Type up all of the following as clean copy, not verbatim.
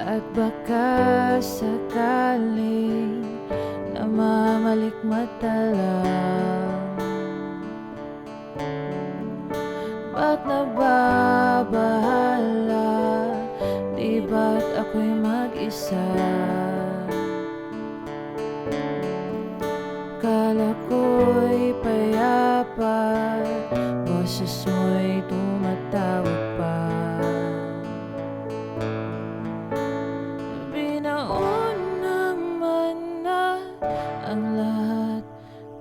At baka sakaling namamalikmata lang. Ba't nababahala? Di ba't ako'y mag-isa? Kala ko'y payapa, boses mo'y tumatawag pa. Binaon naman na ang lahat,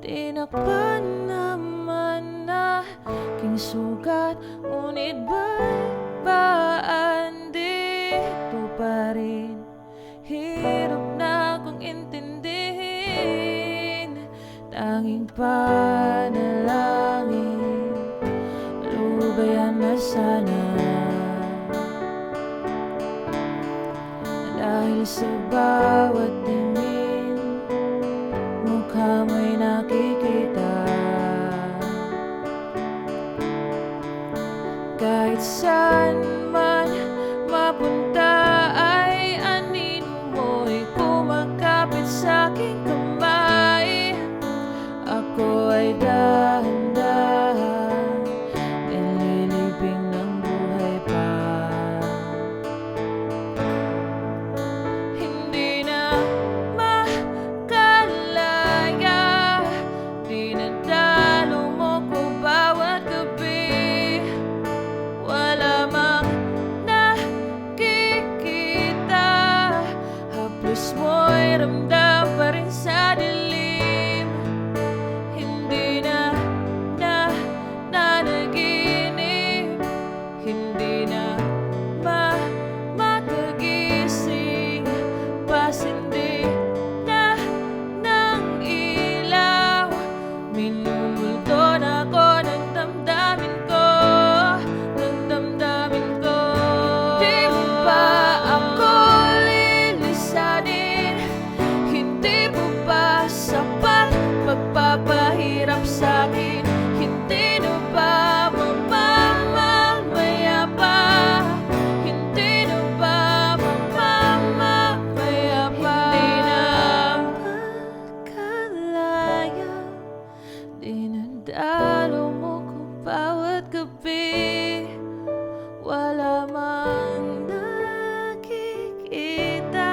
tinakpan naman na aking sugat. Ngunit ba't ba andito pa rin? Hirap na akong intindihin. Tanging panalangin, lubayan na sana. Dahil sa bawat tingin, mukha mo'y nakikita. Kahit saan man mapunta ay anino mo'y kumakapit sa aking kamay. Ako ay dahan-dahan nililibing ng buhay pa. Hindi na makalaya, dinadalo mo ko bawat gabi. Wala mang nakikita, haplos mo'y ramdam pa rin sa dilim. Hindi na nanaginip, hindi na makagising. Pasindi na ng ilaw, minumulto na ako ng damdamin ko, ng damdamin ko. Di mo ba ako lilisanin? Hindi mo ba sapat pagpapahirap sa'kin? Hindi na ba mamamamaya pa? Hindi na ba mamamamaya pa? Hindi na makalaya, dinadalo mo ko bawat gabi. Wala mang nakikita,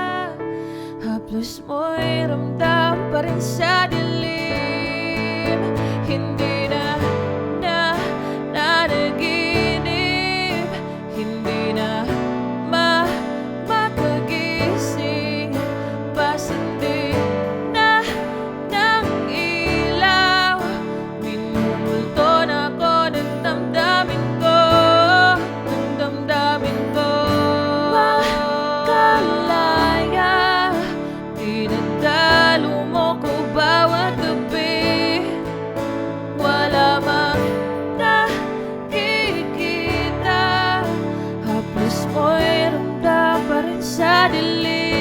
haplos mo'y ramdam pa rin sa dilim. Hindi na nanaginip, hindi na makagising. Pasindi na ng ilaw, minumulto na ako ng damdamin ko, ng damdamin ko. Makalaya, dinadalo mo ko bawat gabi. Wala mang nakikita, haplos mo'y ramdam pa rin sa dilim.